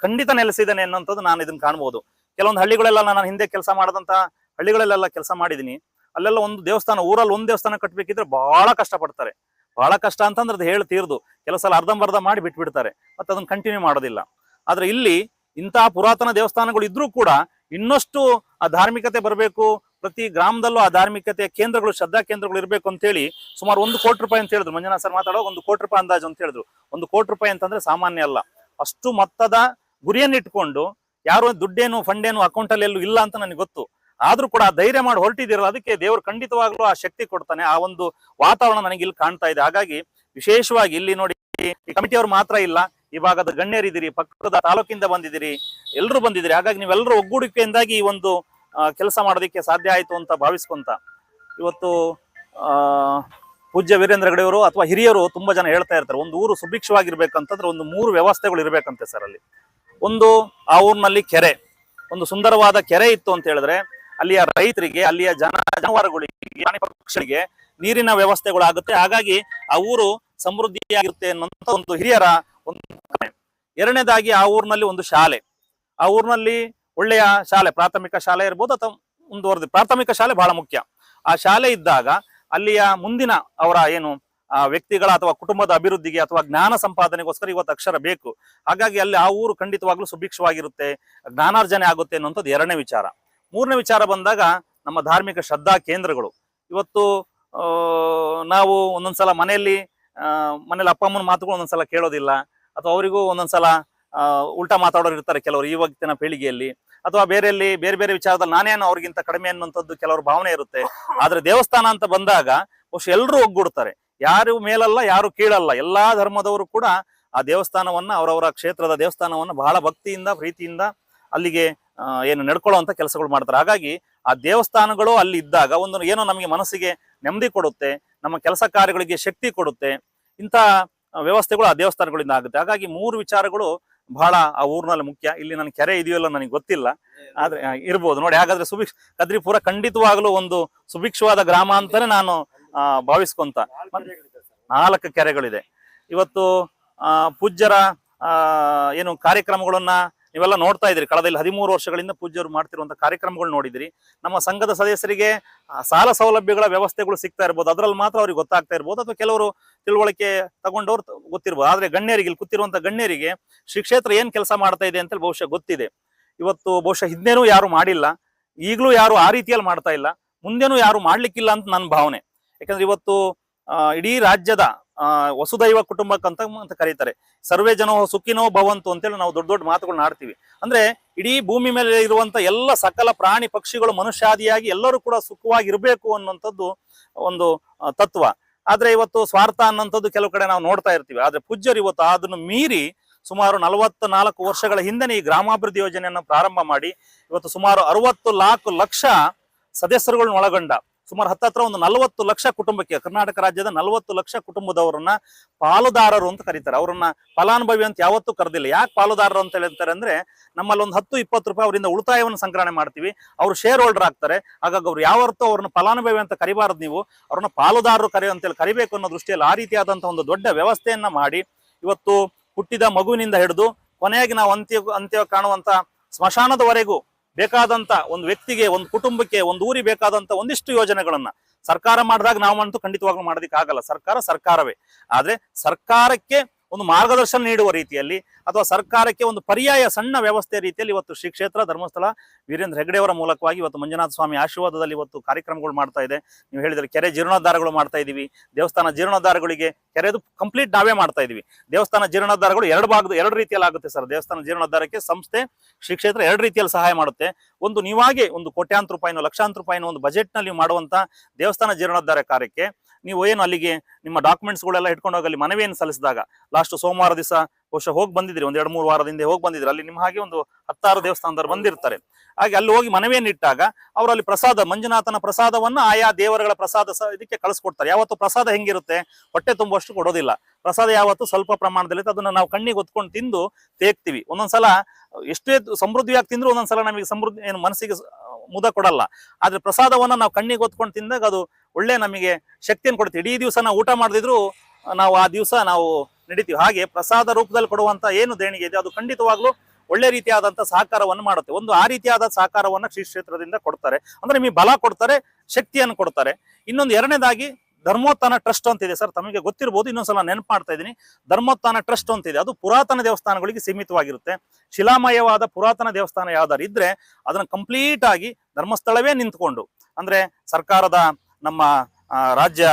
ಖಂಡಿತ ನೆಲೆಸಿದ್ದಾನೆ ಅನ್ನೋಂಥದ್ದು ನಾನು ಇದನ್ನ ಕಾಣ್ಬೋದು. ಕೆಲವೊಂದು ಹಳ್ಳಿಗಳೆಲ್ಲ ನಾನು ಹಿಂದೆ ಕೆಲಸ ಮಾಡದಂತ ಹಳ್ಳಿಗಳಲ್ಲೆಲ್ಲ ಕೆಲಸ ಮಾಡಿದೀನಿ. ಅಲ್ಲೆಲ್ಲ ಒಂದು ದೇವಸ್ಥಾನ, ಊರಲ್ಲಿ ಒಂದು ದೇವಸ್ಥಾನ ಕಟ್ಟಬೇಕಿದ್ರೆ ಬಹಳ ಕಷ್ಟಪಡ್ತಾರೆ. ಬಹಳ ಕಷ್ಟ ಅಂತಂದ್ರೆ ಅದು ಹೇಳಿ ತೀರ್ದು ಕೆಲವು ಸಲ ಅರ್ಧಂಬರ್ಧ ಮಾಡಿ ಬಿಟ್ಬಿಡ್ತಾರೆ, ಮತ್ತೆ ಅದನ್ನ ಕಂಟಿನ್ಯೂ ಮಾಡೋದಿಲ್ಲ. ಆದ್ರೆ ಇಲ್ಲಿ ಇಂತಹ ಪುರಾತನ ದೇವಸ್ಥಾನಗಳು ಇದ್ರೂ ಕೂಡ ಇನ್ನಷ್ಟು ಆ ಧಾರ್ಮಿಕತೆ ಬರಬೇಕು, ಪ್ರತಿ ಗ್ರಾಮದಲ್ಲೂ ಆ ಧಾರ್ಮಿಕತೆಯ ಕೇಂದ್ರಗಳು, ಶ್ರದ್ಧಾ ಕೇಂದ್ರಗಳು ಇರಬೇಕು ಅಂತ ಹೇಳಿ ಸುಮಾರು 1 ಕೋಟಿ ರೂಪಾಯಿ ಅಂತ ಹೇಳಿದ್ರು. ಮಂಜುನಾಥ್ ಸರ್ ಮಾತಾಡುವಾಗ 1 ಕೋಟಿ ರೂಪಾಯಿ ಅಂದಾಜು ಅಂತ ಹೇಳಿದ್ರು. 1 ಕೋಟಿ ರೂಪಾಯಿ ಅಂತಂದ್ರೆ ಸಾಮಾನ್ಯ ಅಲ್ಲ. ಅಷ್ಟು ಮೊತ್ತದ ಗುರಿಯನ್ನು ಇಟ್ಕೊಂಡು, ಯಾರು ದುಡ್ಡೇನು ಫಂಡೇನು ಅಕೌಂಟ್ ಅಲ್ಲಿ ಎಲ್ಲೂ ಇಲ್ಲ ಅಂತ ನನಗೆ ಗೊತ್ತು, ಆದ್ರೂ ಕೂಡ ಧೈರ್ಯ ಮಾಡಿ ಹೊರಟಿದ್ದೀರಲ್ಲ, ಅದಕ್ಕೆ ದೇವರು ಖಂಡಿತವಾಗ್ಲೂ ಆ ಶಕ್ತಿ ಕೊಡ್ತಾನೆ. ಆ ಒಂದು ವಾತಾವರಣ ನನಗೆ ಇಲ್ಲಿ ಕಾಣ್ತಾ ಇದೆ. ಹಾಗಾಗಿ ವಿಶೇಷವಾಗಿ ಇಲ್ಲಿ ನೋಡಿ, ಈ ಕಮಿಟಿಯವರು ಮಾತ್ರ ಇಲ್ಲ, ಈ ಭಾಗದ ಗಣ್ಯರಿದ್ದೀರಿ, ಪಕ್ಕದ ತಾಲೂಕಿಂದ ಬಂದಿದ್ದೀರಿ, ಎಲ್ಲರೂ ಬಂದಿದ್ದೀರಿ. ಹಾಗಾಗಿ ನೀವೆಲ್ಲರೂ ಒಗ್ಗೂಡಿಕೆಯಿಂದಾಗಿ ಈ ಒಂದು ಕೆಲಸ ಮಾಡೋದಕ್ಕೆ ಸಾಧ್ಯ ಆಯ್ತು ಅಂತ ಭಾವಿಸ್ಕೊಂತ, ಇವತ್ತು ಪೂಜ್ಯ ವೀರೇಂದ್ರ ಹೆಗ್ಗಡೆಯವರು ಅಥವಾ ಹಿರಿಯರು ತುಂಬಾ ಜನ ಹೇಳ್ತಾ ಇರ್ತಾರೆ, ಒಂದು ಊರು ಸುಭಿಕ್ಷವಾಗಿರ್ಬೇಕಂತಂದ್ರೆ ಒಂದು 3 ವ್ಯವಸ್ಥೆಗಳು ಇರ್ಬೇಕಂತೆ ಸರ್. ಅಲ್ಲಿ ಒಂದು, ಆ ಊರಿನಲ್ಲಿ ಕೆರೆ, ಒಂದು ಸುಂದರವಾದ ಕೆರೆ ಇತ್ತು ಅಂತ ಹೇಳಿದ್ರೆ ಅಲ್ಲಿಯ ರೈತರಿಗೆ, ಅಲ್ಲಿಯ ಜಾನುವಾರುಗಳಿಗೆ, ಪ್ರಾಣಿ ಪಕ್ಷಿಗಳಿಗೆ ನೀರಿನ ವ್ಯವಸ್ಥೆಗಳಾಗುತ್ತೆ. ಹಾಗಾಗಿ ಆ ಊರು ಸಮೃದ್ಧಿಯಾಗಿರುತ್ತೆ ಅನ್ನುವಂತ ಒಂದು ಹಿರಿಯರ ಒಂದು. ಎರಡನೇದಾಗಿ ಆ ಊರಿನಲ್ಲಿ ಒಂದು ಶಾಲೆ, ಆ ಊರಿನಲ್ಲಿ ಒಳ್ಳೆಯ ಶಾಲೆ, ಪ್ರಾಥಮಿಕ ಶಾಲೆ ಇರ್ಬೋದು ಅಥವಾ ಮುಂದುವರೆದ ಪ್ರಾಥಮಿಕ ಶಾಲೆ ಬಹಳ ಮುಖ್ಯ. ಆ ಶಾಲೆ ಇದ್ದಾಗ ಅಲ್ಲಿಯ ಮುಂದಿನ ಅವರ ಏನು ವ್ಯಕ್ತಿಗಳ ಅಥವಾ ಕುಟುಂಬದ ಅಭಿವೃದ್ಧಿಗೆ ಅಥವಾ ಜ್ಞಾನ ಸಂಪಾದನೆಗೋಸ್ಕರ ಇವತ್ತು ಅಕ್ಷರ ಬೇಕು. ಹಾಗಾಗಿ ಅಲ್ಲಿ ಆ ಊರು ಖಂಡಿತವಾಗ್ಲೂ ಸುಭಿಕ್ಷವಾಗಿರುತ್ತೆ, ಜ್ಞಾನಾರ್ಜನೆ ಆಗುತ್ತೆ ಅನ್ನುವಂಥದ್ದು 2ನೇ ವಿಚಾರ. 3ನೇ ವಿಚಾರ ಬಂದಾಗ ನಮ್ಮ ಧಾರ್ಮಿಕ ಶ್ರದ್ಧಾ ಕೇಂದ್ರಗಳು. ಇವತ್ತು ನಾವು ಒಂದೊಂದ್ಸಲ ಮನೆಯಲ್ಲಿ ಅಪ್ಪ ಅಮ್ಮನ ಮಾತುಗಳು ಒಂದೊಂದ್ಸಲ ಕೇಳೋದಿಲ್ಲ, ಅಥವಾ ಅವರಿಗೂ ಒಂದೊಂದ್ಸಲ ಉಲ್ಟಾ ಮಾತಾಡೋರು ಇರ್ತಾರೆ ಕೆಲವರು ಇವತ್ತಿನ ಪೀಳಿಗೆಯಲ್ಲಿ, ಅಥವಾ ಬೇರೆ ಬೇರೆ ವಿಚಾರದಲ್ಲಿ ನಾನೇನು ಅವ್ರಿಗಿಂತ ಕಡಿಮೆ ಅನ್ನುವಂಥದ್ದು ಕೆಲವ್ರ ಭಾವನೆ ಇರುತ್ತೆ. ಆದ್ರೆ ದೇವಸ್ಥಾನ ಅಂತ ಬಂದಾಗ ಬಹುಶಃ ಎಲ್ಲರೂ ಒಗ್ಗೂಡ್ತಾರೆ, ಯಾರು ಮೇಲಲ್ಲ ಯಾರು ಕೀಳಲ್ಲ. ಎಲ್ಲಾ ಧರ್ಮದವರು ಕೂಡ ಆ ದೇವಸ್ಥಾನವನ್ನ, ಅವರವರ ಕ್ಷೇತ್ರದ ದೇವಸ್ಥಾನವನ್ನ ಬಹಳ ಭಕ್ತಿಯಿಂದ ಪ್ರೀತಿಯಿಂದ ಅಲ್ಲಿಗೆ ಏನು ನಡ್ಕೊಳ್ಳುವಂತ ಕೆಲಸಗಳು ಮಾಡ್ತಾರೆ. ಹಾಗಾಗಿ ಆ ದೇವಸ್ಥಾನಗಳು ಅಲ್ಲಿ ಇದ್ದಾಗ ಒಂದು ಏನೋ ನಮಗೆ ಮನಸ್ಸಿಗೆ ನೆಮ್ಮದಿ ಕೊಡುತ್ತೆ, ನಮ್ಮ ಕೆಲಸ ಕಾರ್ಯಗಳಿಗೆ ಶಕ್ತಿ ಕೊಡುತ್ತೆ. ಇಂಥ ವ್ಯವಸ್ಥೆಗಳು ಆ ದೇವಸ್ಥಾನಗಳಿಂದ ಆಗುತ್ತೆ. ಹಾಗಾಗಿ 3 ವಿಚಾರಗಳು ಬಹಳ ಆ ಊರಿನಲ್ಲಿ ಮುಖ್ಯ. ಇಲ್ಲಿ ನನ್ನ ಕೆರೆ ಇದೆಯೋ ಇಲ್ಲ ನನಗೆ ಗೊತ್ತಿಲ್ಲ, ಆದ್ರೆ ಇರ್ಬೋದು ನೋಡಿ. ಹಾಗಾದ್ರೆ ಕದ್ರಿಪುರ ಖಂಡಿತವಾಗ್ಲೂ ಒಂದು ಸುಭಿಕ್ಷವಾದ ಗ್ರಾಮ ಅಂತಾನೆ ನಾನು ಭಾವಿಸ್ಕೊಂತ. 4 ಕೆರೆಗಳಿದೆ. ಇವತ್ತು ಪೂಜ್ಯರ ಏನು ಕಾರ್ಯಕ್ರಮಗಳನ್ನ ನೀವೆಲ್ಲ ನೋಡ್ತಾ ಇದ್ರಿ. ಕಳೆದ 13 ವರ್ಷಗಳಿಂದ ಪೂಜ್ಯರು ಮಾಡ್ತಿರುವಂತ ಕಾರ್ಯಕ್ರಮಗಳು ನೋಡಿದ್ರಿ. ನಮ್ಮ ಸಂಘದ ಸದಸ್ಯರಿಗೆ ಸಾಲ ಸೌಲಭ್ಯಗಳ ವ್ಯವಸ್ಥೆಗಳು ಸಿಗ್ತಾ ಇರ್ಬೋದು, ಅದ್ರಲ್ಲಿ ಮಾತ್ರ ಅವ್ರಿಗೆ ಗೊತ್ತಾಗ್ತಾ ಇರ್ಬೋದು, ಅಥವಾ ಕೆಲವರು ತಿಳುವಳಿಕೆ ತಗೊಂಡವ್ರು ಗೊತ್ತಿರ್ಬೋದು. ಆದ್ರೆ ಗಣ್ಯರಿಗೆ, ಇಲ್ಲಿ ಕೂತಿರುವಂತ ಗಣ್ಯರಿಗೆ ಶ್ರೀ ಕ್ಷೇತ್ರ ಏನ್ ಕೆಲಸ ಮಾಡ್ತಾ ಇದೆ ಅಂತ ಬಹುಶಃ ಗೊತ್ತಿದೆ. ಇವತ್ತು ಬಹುಶಃ ಹಿಂದೇನೂ ಯಾರು ಮಾಡಿಲ್ಲ, ಈಗಲೂ ಯಾರು ಆ ರೀತಿಯಲ್ಲಿ ಮಾಡ್ತಾ ಇಲ್ಲ, ಮುಂದೇನೂ ಯಾರು ಮಾಡ್ಲಿಕ್ಕಿಲ್ಲ ಅಂತ ನನ್ನ ಭಾವನೆ. ಯಾಕಂದ್ರೆ ಇವತ್ತು ಇಡೀ ರಾಜ್ಯದ ವಸುದೈವ ಕುಟುಂಬಕ್ಕಂತ ಕರೀತಾರೆ. ಸರ್ವೇ ಜನೋ ಸುಖಿನೋ ಭವಂತು ಅಂತೇಳಿ ನಾವು ದೊಡ್ಡ ದೊಡ್ಡ ಮಾತುಗಳನ್ನ ಆಡ್ತೀವಿ. ಅಂದ್ರೆ ಇಡೀ ಭೂಮಿ ಮೇಲೆ ಇರುವಂತ ಎಲ್ಲ ಸಕಲ ಪ್ರಾಣಿ ಪಕ್ಷಿಗಳು ಮನುಷ್ಯಾದಿಯಾಗಿ ಎಲ್ಲರೂ ಕೂಡ ಸುಖವಾಗಿರ್ಬೇಕು ಅನ್ನುವಂಥದ್ದು ಒಂದು ತತ್ವ. ಆದ್ರೆ ಇವತ್ತು ಸ್ವಾರ್ಥ ಅನ್ನೋಂಥದ್ದು ಕೆಲವು ಕಡೆ ನಾವು ನೋಡ್ತಾ ಇರ್ತೀವಿ. ಆದ್ರೆ ಪೂಜ್ಯರು ಇವತ್ತು ಅದನ್ನು ಮೀರಿ ಸುಮಾರು 44 ವರ್ಷಗಳ ಹಿಂದೆನೇ ಈ ಗ್ರಾಮಾಭಿವೃದ್ಧಿ ಯೋಜನೆಯನ್ನು ಪ್ರಾರಂಭ ಮಾಡಿ ಇವತ್ತು ಸುಮಾರು 64 ಲಕ್ಷ ಸದಸ್ಯರುಗಳನ್ನ ಒಳಗೊಂಡ ಸುಮಾರು ಹತ್ತತ್ರ ಒಂದು 40 ಲಕ್ಷ ಕುಟುಂಬಕ್ಕೆ, ಕರ್ನಾಟಕ ರಾಜ್ಯದ 40 ಲಕ್ಷ ಕುಟುಂಬದವರನ್ನ ಪಾಲುದಾರರು ಅಂತ ಕರೀತಾರೆ. ಅವರನ್ನ ಫಲಾನುಭವಿ ಅಂತ ಯಾವತ್ತೂ ಕರೆದಿಲ್ಲ. ಯಾಕೆ ಪಾಲುದಾರರು ಅಂತ ಹೇಳ್ತಾರೆ ಅಂದ್ರೆ, ನಮ್ಮಲ್ಲಿ ಒಂದು 10-20 ರೂಪಾಯಿ ಅವರಿಂದ ಉಳಿತಾಯವನ್ನು ಸಂಗ್ರಹಣೆ ಮಾಡ್ತೀವಿ, ಅವರು ಶೇರ್ ಹೋಲ್ಡರ್ ಆಗ್ತಾರೆ. ಹಾಗಾಗಿ ಅವ್ರು ಯಾವತ್ತೂ ಅವ್ರನ್ನ ಫಲಾನುಭವಿ ಅಂತ ಕರಿಬಾರದು, ನೀವು ಅವ್ರನ್ನ ಪಾಲುದಾರರು ಅಂತೇಳಿ ಕರಿಬೇಕು ಅನ್ನೋ ದೃಷ್ಟಿಯಲ್ಲಿ ಆ ರೀತಿಯಾದಂತಹ ಒಂದು ದೊಡ್ಡ ವ್ಯವಸ್ಥೆಯನ್ನ ಮಾಡಿ ಇವತ್ತು ಹುಟ್ಟಿದ ಮಗುವಿನಿಂದ ಹಿಡಿದು ಕೊನೆಯಾಗಿ ನಾವು ಅಂತ್ಯ ಕಾಣುವಂತ ಸ್ಮಶಾನದವರೆಗೂ ಬೇಕಾದಂತ ಒಂದು ವ್ಯಕ್ತಿಗೆ, ಒಂದು ಕುಟುಂಬಕ್ಕೆ, ಒಂದು ಊರಿಗೆ ಬೇಕಾದಂತ ಒಂದಿಷ್ಟು ಯೋಜನೆಗಳನ್ನ ಸರ್ಕಾರ ಮಾಡಿದಾಗ ನಾವಂತೂ ಖಂಡಿತವಾಗ್ಲೂ ಮಾಡೋದಕ್ಕೆ ಆಗಲ್ಲ. ಸರ್ಕಾರವೇ. ಆದ್ರೆ ಸರ್ಕಾರಕ್ಕೆ ಒಂದು ಮಾರ್ಗದರ್ಶನ ನೀಡುವ ರೀತಿಯಲ್ಲಿ ಅಥವಾ ಸರ್ಕಾರಕ್ಕೆ ಒಂದು ಪರ್ಯಾಯ ಸಣ್ಣ ವ್ಯವಸ್ಥೆ ರೀತಿಯಲ್ಲಿ ಇವತ್ತು ಶ್ರೀ ಕ್ಷೇತ್ರ ಧರ್ಮಸ್ಥಳ ವೀರೇಂದ್ರ ಹೆಗ್ಗಡೆಯವರ ಮೂಲಕವಾಗಿ ಇವತ್ತು ಮಂಜುನಾಥ ಸ್ವಾಮಿ ಆಶೀರ್ವಾದದಲ್ಲಿ ಇವತ್ತು ಕಾರ್ಯಕ್ರಮಗಳು ಮಾಡ್ತಾ ಇದೆ. ನೀವು ಹೇಳಿದ್ರೆ ಕೆರೆ ಜೀರ್ಣೋದ್ಧಾರಗಳು ಮಾಡ್ತಾ ಇದೀವಿ. ದೇವಸ್ಥಾನ ಜೀರ್ಣೋದ್ಧಾರಗಳಿಗೆ ಕೆರೆದು ಕಂಪ್ಲೀಟ್ ನಾವೇ ಮಾಡ್ತಾ ಇದೀವಿ. ದೇವಸ್ಥಾನ ಜೀರ್ಣೋದ್ಧಾರಗಳು ಎರಡು ರೀತಿಯಲ್ಲಿ ಆಗುತ್ತೆ ಸರ್. ದೇವಸ್ಥಾನ ಜೀರ್ಣೋದ್ಧಾರಕ್ಕೆ ಸಂಸ್ಥೆ ಶ್ರೀ ಕ್ಷೇತ್ರ 2 ರೀತಿಯಲ್ಲಿ ಸಹಾಯ ಮಾಡುತ್ತೆ. ಒಂದು ನೀವಾಗೆ ಒಂದು ಕೋಟ್ಯಾಂತರ ರೂಪಾಯಿನೋ ಲಕ್ಷಾಂತರ ರೂಪಾಯಿನೋ ಒಂದು ಬಜೆಟ್ ನಲ್ಲಿ ಮಾಡುವಂತ ದೇವಸ್ಥಾನ ಜೀರ್ಣೋದ್ಧಾರ ಕಾರ್ಯಕ್ಕೆ ನೀವು ಏನು ಅಲ್ಲಿಗೆ ನಿಮ್ಮ ಡಾಕ್ಯುಮೆಂಟ್ಸ್ಗಳೆಲ್ಲ ಇಟ್ಕೊಂಡು ಹೋಗಿ ಅಲ್ಲಿ ಮನವಿಯನ್ನು ಸಲ್ಲಿಸಿದಾಗ, ಲಾಸ್ಟ್ ಸೋಮವಾರ ದಿವಸ ಬಹುಶಃ ಹೋಗಿ ಬಂದಿದ್ರಿ, 1-2-3 ವಾರದಿಂದ ಹೋಗಿ ಬಂದಿದ್ರಿ. ಅಲ್ಲಿ ನಿಮ್ಮ ಹಾಗೆ ಒಂದು 10 ದೇವಸ್ಥಾನದವರು ಬಂದಿರ್ತಾರೆ. ಹಾಗೆ ಅಲ್ಲಿ ಹೋಗಿ ಮನವಿಯನ್ನು ಇಟ್ಟಾಗ ಅವರು ಅಲ್ಲಿ ಪ್ರಸಾದ, ಮಂಜುನಾಥನ ಪ್ರಸಾದವನ್ನ ಆಯಾ ದೇವರುಗಳ ಪ್ರಸಾದ ಇದಕ್ಕೆ ಕಳಿಸ್ಕೊಡ್ತಾರೆ. ಯಾವತ್ತು ಪ್ರಸಾದ ಹೆಂಗಿರುತ್ತೆ, ಹೊಟ್ಟೆ ತುಂಬುವಷ್ಟು ಕೊಡೋದಿಲ್ಲ. ಪ್ರಸಾದ ಯಾವತ್ತು ಸ್ವಲ್ಪ ಪ್ರಮಾಣದಲ್ಲಿ ಅದನ್ನ ನಾವು ಕಣ್ಣಿಗೆ ಹೊತ್ಕೊಂಡು ತಿಂದು ತೇಗ್ತೀವಿ. ಒಂದೊಂದ್ಸಲ ಎಷ್ಟೇ ಸಮೃದ್ಧಿಯಾಗಿ ತಿಂದ್ರು ಒಂದೊಂದ್ಸಲ ನಮಗೆ ಸಮೃದ್ಧಿ ಏನು ಮನಸ್ಸಿಗೆ ಮುದ ಕೊಡಲ್ಲ. ಆದ್ರೆ ಪ್ರಸಾದವನ್ನ ನಾವು ಕಣ್ಣಿಗೆ ಹೊತ್ಕೊಂಡು ತಿಂದಾಗ ಅದು ಒಳ್ಳೆ ನಮಗೆ ಶಕ್ತಿಯನ್ನು ಕೊಡುತ್ತೆ. ಇಡೀ ದಿವಸ ನಾವು ಊಟ ಮಾಡದಿದ್ರು ನಾವು ಆ ದಿವಸ ನಾವು ನಡಿತೀವಿ. ಹಾಗೆ ಪ್ರಸಾದ ರೂಪದಲ್ಲಿ ಕೊಡುವಂತ ಏನು ದೇಣಿಗೆ ಇದೆ ಅದು ಖಂಡಿತವಾಗ್ಲೂ ಒಳ್ಳೆ ರೀತಿಯಾದಂತ ಸಹಕಾರವನ್ನು ಮಾಡುತ್ತೆ. ಒಂದು ಆ ರೀತಿಯಾದ ಸಹಕಾರವನ್ನ ಶ್ರೀ ಕ್ಷೇತ್ರದಿಂದ ಕೊಡ್ತಾರೆ. ಅಂದ್ರೆ ನಿಮಗೆ ಬಲ ಕೊಡ್ತಾರೆ, ಶಕ್ತಿಯನ್ನು ಕೊಡ್ತಾರೆ. ಇನ್ನೊಂದು ಎರಡನೇದಾಗಿ ಧರ್ಮೋತ್ಥಾನ ಟ್ರಸ್ಟ್ ಅಂತ ಇದೆ ಸರ್, ತಮಗೆ ಗೊತ್ತಿರಬಹುದು. ಇನ್ನೊಂದ್ಸಲ ನೆನಪು ಮಾಡ್ತಾ ಇದ್ದೀನಿ. ಧರ್ಮೋತ್ಥಾನ ಟ್ರಸ್ಟ್ ಅಂತ ಇದೆ. ಅದು ಪುರಾತನ ದೇವಸ್ಥಾನಗಳಿಗೆ ಸೀಮಿತವಾಗಿರುತ್ತೆ. ಶಿಲಾಮಯವಾದ ಪುರಾತನ ದೇವಸ್ಥಾನ ಯಾವ್ದಾರು ಇದ್ರೆ ಅದನ್ನ ಕಂಪ್ಲೀಟ್ ಆಗಿ ಧರ್ಮಸ್ಥಳವೇ ನಿಂತ್ಕೊಂಡು, ಅಂದ್ರೆ ಸರ್ಕಾರದ ನಮ್ಮ ರಾಜ್ಯ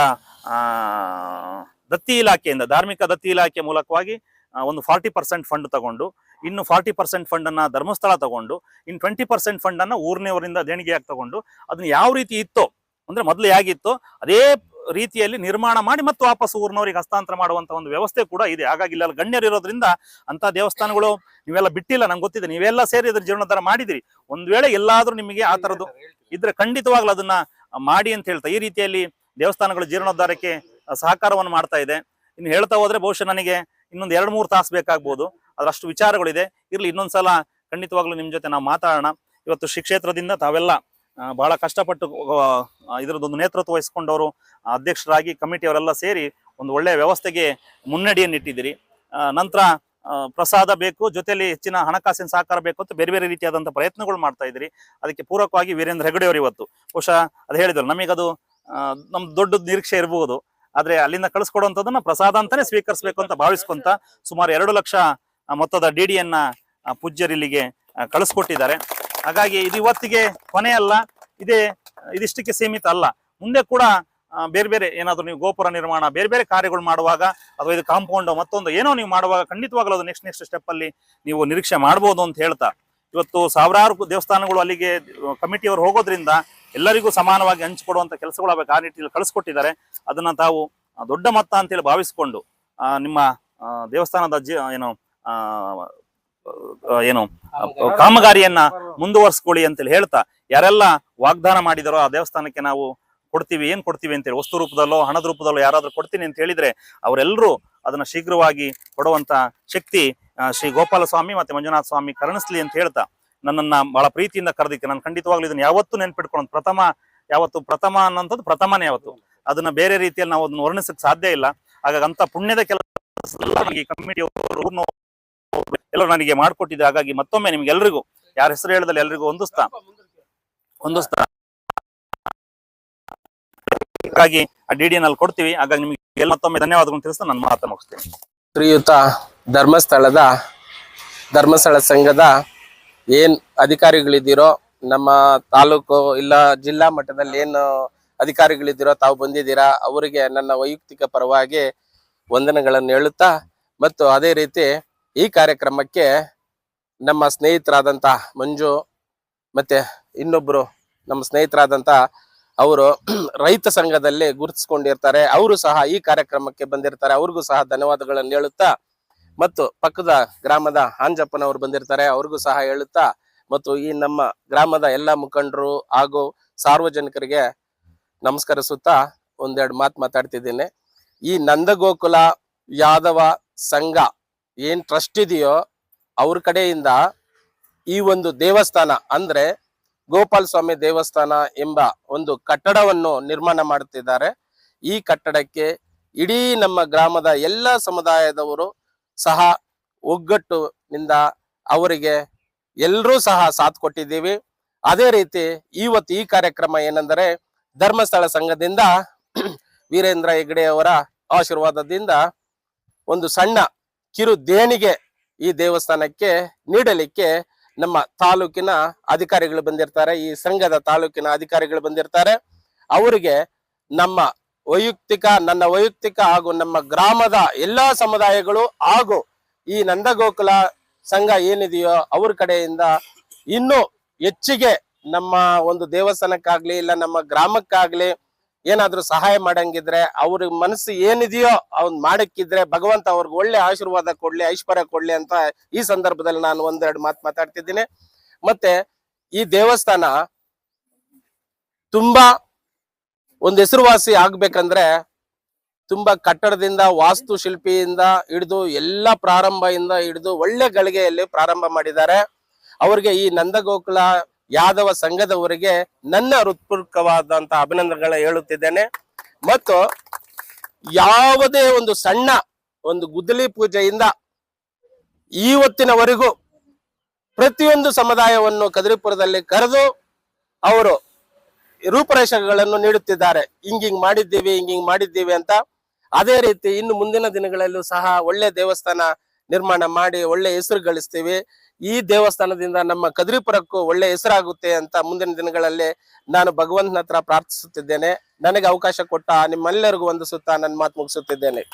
ದತ್ತಿ ಇಲಾಖೆಯಿಂದ, ಧಾರ್ಮಿಕ ದತ್ತಿ ಇಲಾಖೆ ಮೂಲಕವಾಗಿ ಒಂದು 40% ಫಂಡ್ ತಗೊಂಡು, ಇನ್ನು 40% ಫಂಡ್ ಅನ್ನ ಧರ್ಮಸ್ಥಳ ತಗೊಂಡು, ಇನ್ನು 20% ಫಂಡ್ ಅನ್ನ ಊರಿನವರಿಂದ ದೇಣಿಗೆಯಾಗಿ ತಗೊಂಡು, ಅದನ್ನ ಯಾವ ರೀತಿ ಇತ್ತೋ ಅಂದ್ರೆ ಮೊದಲು ಹೇಗಿತ್ತೋ ಅದೇ ರೀತಿಯಲ್ಲಿ ನಿರ್ಮಾಣ ಮಾಡಿ ಮತ್ತು ವಾಪಸ್ ಊರಿನವರಿಗೆ ಹಸ್ತಾಂತರ ಮಾಡುವಂತ ಒಂದು ವ್ಯವಸ್ಥೆ ಕೂಡ ಇದೆ. ಹಾಗಾಗಿ ಇಲ್ಲೆಲ್ಲ ಗಣ್ಯರು ಇರೋದ್ರಿಂದ ಅಂತ ದೇವಸ್ಥಾನಗಳು ನೀವೆಲ್ಲ ಬಿಟ್ಟಿಲ್ಲ, ನಂಗೆ ಗೊತ್ತಿದೆ. ನೀವೆಲ್ಲ ಸೇರಿ ಅದ್ರ ಜೀರ್ಣೋದ್ಧಾರ ಮಾಡಿದಿರಿ. ಒಂದ್ ವೇಳೆ ಎಲ್ಲಾದ್ರೂ ನಿಮಗೆ ಆ ತರದ್ದು ಇದ್ರೆ ಖಂಡಿತವಾಗ್ಲೂ ಅದನ್ನ ಮಾಡಿ ಅಂತ ಹೇಳ್ತಾ ಈ ರೀತಿಯಲ್ಲಿ ದೇವಸ್ಥಾನಗಳು ಜೀರ್ಣೋದ್ಧಾರಕ್ಕೆ ಸಹಕಾರವನ್ನು ಮಾಡ್ತಾ ಇದೆ. ಇನ್ನು ಹೇಳ್ತಾ ಹೋದ್ರೆ ಬಹುಶಃ ನನಗೆ ಇನ್ನೊಂದು 2-3 ತಾಸು ಬೇಕಾಗ್ಬೋದು. ಅದರಷ್ಟು ವಿಚಾರಗಳಿದೆ. ಇರ್ಲಿ, ಇನ್ನೊಂದ್ಸಲ ಖಂಡಿತವಾಗ್ಲೂ ನಿಮ್ ಜೊತೆ ನಾವು ಮಾತಾಡೋಣ. ಇವತ್ತು ಶ್ರೀ ಕ್ಷೇತ್ರದಿಂದ ತಾವೆಲ್ಲ ಬಹಳ ಕಷ್ಟಪಟ್ಟು ಇದರದೊಂದು ನೇತೃತ್ವ ವಹಿಸ್ಕೊಂಡವರು, ಅಧ್ಯಕ್ಷರಾಗಿ ಕಮಿಟಿಯವರೆಲ್ಲ ಸೇರಿ ಒಂದು ಒಳ್ಳೆಯ ವ್ಯವಸ್ಥೆಗೆ ಮುನ್ನಡಿಯನ್ನು ಇಟ್ಟಿದ್ದೀರಿ. ನಂತರ ಪ್ರಸಾದ ಬೇಕು, ಜೊತೆಲಿ ಹೆಚ್ಚಿನ ಹಣಕಾಸಿನ ಸಹಕಾರ ಬೇಕು ಅಂತ ಬೇರೆ ಬೇರೆ ರೀತಿಯಾದಂಥ ಪ್ರಯತ್ನಗಳು ಮಾಡ್ತಾ ಇದ್ದೀರಿ. ಅದಕ್ಕೆ ಪೂರಕವಾಗಿ ವೀರೇಂದ್ರ ಹೆಗಡೆ ಅವರು ಇವತ್ತು ಬಹುಶಃ ಅದು ಹೇಳಿದ್ರು, ನಮಗದು ನಮ್ ದೊಡ್ಡ ನಿರೀಕ್ಷೆ ಇರಬಹುದು, ಆದ್ರೆ ಅಲ್ಲಿಂದ ಕಳಿಸ್ಕೊಡುವಂಥದ್ದನ್ನ ಪ್ರಸಾದ ಅಂತಾನೆ ಸ್ವೀಕರಿಸಬೇಕು ಅಂತ ಭಾವಿಸ್ಕೊಂತ ಸುಮಾರು 2 ಲಕ್ಷ ಮೊತ್ತದ ಡಿಡಿಯನ್ನ ಪೂಜ್ಯರಿಲ್ಲಿಗೆ ಕಳಿಸ್ಕೊಟ್ಟಿದ್ದಾರೆ. ಹಾಗಾಗಿ ಇದು ಇವತ್ತಿಗೆ ಕೊನೆ ಅಲ್ಲ, ಇದಿಷ್ಟಕ್ಕೆ ಸೀಮಿತ ಅಲ್ಲ. ಮುಂದೆ ಕೂಡ ಬೇರೆ ಬೇರೆ ಏನಾದ್ರು ನೀವು ಗೋಪುರ ನಿರ್ಮಾಣ, ಬೇರೆ ಬೇರೆ ಕಾರ್ಯಗಳು ಮಾಡುವಾಗ, ಅಥವಾ ಇದು ಕಾಂಪೌಂಡ್ ಮತ್ತೊಂದು ಏನೋ ನೀವು ಮಾಡುವಾಗ ಖಂಡಿತವಾಗ್ಲೂ ಅದು ನೆಕ್ಸ್ಟ್ ಸ್ಟೆಪ್ ಅಲ್ಲಿ ನೀವು ನಿರೀಕ್ಷೆ ಮಾಡ್ಬೋದು ಅಂತ ಹೇಳ್ತಾ, ಇವತ್ತು ಸಾವಿರಾರು ದೇವಸ್ಥಾನಗಳು ಅಲ್ಲಿಗೆ ಕಮಿಟಿಯವರು ಹೋಗೋದ್ರಿಂದ ಎಲ್ಲರಿಗೂ ಸಮಾನವಾಗಿ ಹಂಚಿಕೊಡುವಂತ ಕೆಲಸಗಳು ಆ ನಿಟ್ಟಿನಲ್ಲಿ ಕಳಿಸ್ಕೊಟ್ಟಿದ್ದಾರೆ. ಅದನ್ನ ತಾವು ದೊಡ್ಡ ಮೊತ್ತ ಅಂತೇಳಿ ಭಾವಿಸ್ಕೊಂಡು ನಿಮ್ಮ ದೇವಸ್ಥಾನದ ಕಾಮಗಾರಿಯನ್ನ ಮುಂದುವರ್ಸ್ಕೊಳ್ಳಿ ಅಂತೇಳಿ ಹೇಳ್ತಾ, ಯಾರೆಲ್ಲ ವಾಗ್ದಾನ ಮಾಡಿದಾರೋ ಆ ದೇವಸ್ಥಾನಕ್ಕೆ ನಾವು ಏನ್ ಕೊಡ್ತೀವಿ ಅಂತೇಳಿ, ವಸ್ತು ರೂಪದಲ್ಲೋ ಹಣದ ರೂಪದಲ್ಲೋ ಯಾರಾದ್ರೂ ಕೊಡ್ತೀನಿ ಅಂತ ಹೇಳಿದ್ರೆ ಅವರೆಲ್ಲರೂ ಅದನ್ನ ಶೀಘ್ರವಾಗಿ ಕೊಡುವಂತ ಶಕ್ತಿ ಶ್ರೀ ಗೋಪಾಲ ಸ್ವಾಮಿ ಮತ್ತೆ ಮಂಜುನಾಥ ಸ್ವಾಮಿ ಕರುಣಿಸ್ಲಿ ಅಂತ ಹೇಳ್ತಾ, ನನ್ನನ್ನ ಬಹಳ ಪ್ರೀತಿಯಿಂದ ಕರೆದಿಕ್ಕೆ ನಾನು ಖಂಡಿತವಾಗ್ಲೂ ಇದನ್ನ ಯಾವತ್ತೂ ನೆನ್ಪಿಟ್ಕೊಂಡು, ಪ್ರಥಮ ಅನ್ನೋಂಥದ್ದು ಪ್ರಥಮನೇ ಯಾವತ್ತು, ಅದನ್ನ ಬೇರೆ ರೀತಿಯಲ್ಲಿ ನಾವು ಅದನ್ನ ವರ್ಣಿಸಕ್ ಸಾಧ್ಯ ಇಲ್ಲ. ಹಾಗಾಗಿ ಅಂತ ಪುಣ್ಯದ ಕೆಲಸ ಕಮಿಟಿ ಎಲ್ಲರೂ ನನಗೆ ಮಾಡ್ಕೊಟ್ಟಿದೆ. ಹಾಗಾಗಿ ಮತ್ತೊಮ್ಮೆ ನಿಮ್ಗೆಲ್ರಿಗೂ, ಯಾರ ಹೆಸರು ಹೇಳದಲ್ಲಿ ಎಲ್ರಿಗೂ ಹೊಂದಿಸ್ತಾ ಹಾಗಾಗಿ ಆ ಡಿಡಿನಲ್ಲಿ ಕೊಡ್ತೀವಿ. ಹಾಗಾಗಿ ನಿಮ್ಗೆ ಮತ್ತೊಮ್ಮೆ ಧನ್ಯವಾದಗಳನ್ನು ತಿಳಿಸ್ತಾ ನನ್ನ ಮಾತನ್ನು ಮುಗಿಸ್ತೇನೆ. ಶ್ರೀಯುತ ಧರ್ಮಸ್ಥಳ ಸಂಘದ ಏನ್ ಅಧಿಕಾರಿಗಳಿದ್ದೀರೋ, ನಮ್ಮ ತಾಲೂಕು ಇಲ್ಲ ಜಿಲ್ಲಾ ಮಟ್ಟದಲ್ಲಿ ಏನು ಅಧಿಕಾರಿಗಳಿದ್ದೀರೋ ತಾವು ಬಂದಿದ್ದೀರಾ, ಅವರಿಗೆ ನನ್ನ ವೈಯಕ್ತಿಕ ಪರವಾಗಿ ವಂದನೆಗಳನ್ನು ಹೇಳುತ್ತಾ, ಮತ್ತು ಅದೇ ರೀತಿ ಈ ಕಾರ್ಯಕ್ರಮಕ್ಕೆ ನಮ್ಮ ಸ್ನೇಹಿತರಾದಂತ ಮಂಜು ಮತ್ತೆ ಇನ್ನೊಬ್ರು ನಮ್ಮ ಸ್ನೇಹಿತರಾದಂತ ಅವರು ರೈತ ಸಂಘದಲ್ಲಿ ಗುರುತಿಸ್ಕೊಂಡಿರ್ತಾರೆ, ಅವರು ಸಹ ಈ ಕಾರ್ಯಕ್ರಮಕ್ಕೆ ಬಂದಿರ್ತಾರೆ. ಅವ್ರಿಗೂ ಸಹ ಧನ್ಯವಾದಗಳನ್ನು ಹೇಳುತ್ತಾ, ಮತ್ತು ಪಕ್ಕದ ಗ್ರಾಮದ ಆಂಜಪ್ಪನವರು ಬಂದಿರ್ತಾರೆ, ಅವ್ರಿಗೂ ಸಹ ಹೇಳುತ್ತಾ, ಮತ್ತು ಈ ನಮ್ಮ ಗ್ರಾಮದ ಎಲ್ಲ ಮುಖಂಡರು ಹಾಗೂ ಸಾರ್ವಜನಿಕರಿಗೆ ನಮಸ್ಕರಿಸುತ್ತಾ ಒಂದೆರಡು ಮಾತಾಡ್ತಿದ್ದೇನೆ. ಈ ನಂದಗೋಕುಲ ಯಾದವ ಸಂಘ ಏನ್ ಟ್ರಸ್ಟ್ ಇದೆಯೋ ಅವ್ರ ಕಡೆಯಿಂದ ಈ ಒಂದು ದೇವಸ್ಥಾನ ಅಂದ್ರೆ ಗೋಪಾಲ ಸ್ವಾಮಿ ದೇವಸ್ಥಾನ ಎಂಬ ಒಂದು ಕಟ್ಟಡವನ್ನು ನಿರ್ಮಾಣ ಮಾಡುತ್ತಿದ್ದಾರೆ. ಈ ಕಟ್ಟಡಕ್ಕೆ ಇಡೀ ನಮ್ಮ ಗ್ರಾಮದ ಎಲ್ಲ ಸಮುದಾಯದವರು ಸಹ ಒಗ್ಗಟ್ಟಿನಿಂದ ಅವರಿಗೆ ಎಲ್ಲರೂ ಸಹ ಸಾಥ್ ಕೊಟ್ಟಿದ್ದೀವಿ. ಅದೇ ರೀತಿ ಇವತ್ತು ಈ ಕಾರ್ಯಕ್ರಮ ಏನೆಂದರೆ ಧರ್ಮಸ್ಥಳ ಸಂಘದಿಂದ ವೀರೇಂದ್ರ ಹೆಗಡೆ ಅವರ ಆಶೀರ್ವಾದದಿಂದ ಒಂದು ಸಣ್ಣ ಕಿರು ದೇಣಿಗೆ ಈ ದೇವಸ್ಥಾನಕ್ಕೆ ನೀಡಲಿಕ್ಕೆ ನಮ್ಮ ತಾಲೂಕಿನ ಅಧಿಕಾರಿಗಳು ಬಂದಿರ್ತಾರೆ, ಈ ಸಂಘದ ತಾಲೂಕಿನ ಅಧಿಕಾರಿಗಳು ಬಂದಿರ್ತಾರೆ. ಅವರಿಗೆ ನನ್ನ ವೈಯಕ್ತಿಕ ಹಾಗೂ ನಮ್ಮ ಗ್ರಾಮದ ಎಲ್ಲಾ ಸಮುದಾಯಗಳು ಹಾಗೂ ಈ ನಂದಗೋಕುಲ ಸಂಘ ಏನಿದೆಯೋ ಅವ್ರ ಕಡೆಯಿಂದ ಇನ್ನೂ ಹೆಚ್ಚಿಗೆ ನಮ್ಮ ಒಂದು ದೇವಸ್ಥಾನಕ್ಕಾಗ್ಲಿ ಇಲ್ಲ ನಮ್ಮ ಗ್ರಾಮಕ್ಕಾಗ್ಲಿ ಏನಾದ್ರೂ ಸಹಾಯ ಮಾಡಂಗಿದ್ರೆ, ಅವ್ರ ಮನಸ್ಸು ಏನಿದೆಯೋ ಅವ್ನ್ ಮಾಡಕ್ಕಿದ್ರೆ ಭಗವಂತ ಅವ್ರಿಗೆ ಒಳ್ಳೆ ಆಶೀರ್ವಾದ ಕೊಡ್ಲಿ, ಐಶ್ವರ್ಯ ಕೊಡ್ಲಿ ಅಂತ ಈ ಸಂದರ್ಭದಲ್ಲಿ ನಾನು ಒಂದೆರಡು ಮಾತಾಡ್ತಿದ್ದೀನಿ. ಮತ್ತೆ ಈ ದೇವಸ್ಥಾನ ತುಂಬಾ ಒಂದು ಹೆಸರುವಾಸಿ ಆಗ್ಬೇಕಂದ್ರೆ ತುಂಬಾ ಕಟ್ಟಡದಿಂದ, ವಾಸ್ತುಶಿಲ್ಪಿಯಿಂದ ಹಿಡಿದು ಎಲ್ಲ ಪ್ರಾರಂಭದಿಂದ ಹಿಡಿದು ಒಳ್ಳೆ ಗಳಿಗೆಯಲ್ಲಿ ಪ್ರಾರಂಭ ಮಾಡಿದ್ದಾರೆ. ಅವರಿಗೆ ಈ ನಂದಗೋಕುಲ ಯಾದವ ಸಂಘದವರಿಗೆ ನನ್ನ ಹೃತ್ಪೂರ್ವಕವಾದಂತಹ ಅಭಿನಂದನೆಗಳ ಹೇಳುತ್ತಿದ್ದೇನೆ. ಮತ್ತು ಯಾವುದೇ ಒಂದು ಸಣ್ಣ ಒಂದು ಗುದ್ದಲಿ ಪೂಜೆಯಿಂದ ಇವತ್ತಿನವರೆಗೂ ಪ್ರತಿಯೊಂದು ಸಮುದಾಯವನ್ನು ಕದಿರಿಪುರದಲ್ಲಿ ಕರೆದು ಅವರು ರೂಪರೇಷೆಗಳನ್ನು ನೀಡುತ್ತಿದ್ದಾರೆ. ಹಿಂಗಿಂಗ್ ಮಾಡಿದ್ದೀವಿ ಅಂತ. ಅದೇ ರೀತಿ ಇನ್ನು ಮುಂದಿನ ದಿನಗಳಲ್ಲೂ ಸಹ ಒಳ್ಳೆ ದೇವಸ್ಥಾನ ನಿರ್ಮಾಣ ಮಾಡಿ ಒಳ್ಳೆ ಹೆಸರು ಗಳಿಸ್ತೀವಿ. ಈ ದೇವಸ್ಥಾನದಿಂದ ನಮ್ಮ ಕದಿರಿಪುರಕ್ಕೂ ಒಳ್ಳೆ ಹೆಸರಾಗುತ್ತೆ ಅಂತ ಮುಂದಿನ ದಿನಗಳಲ್ಲಿ ನಾನು ಭಗವಂತನ ಹತ್ರ ಪ್ರಾರ್ಥಿಸುತ್ತಿದ್ದೇನೆ. ನನಗೆ ಅವಕಾಶ ಕೊಟ್ಟ ನಿಮ್ಮೆಲ್ಲರಿಗೂ ವಂದಿಸುತ್ತಾ ನನ್ನ ಮಾತು ಮುಗಿಸುತ್ತಿದ್ದೇನೆ.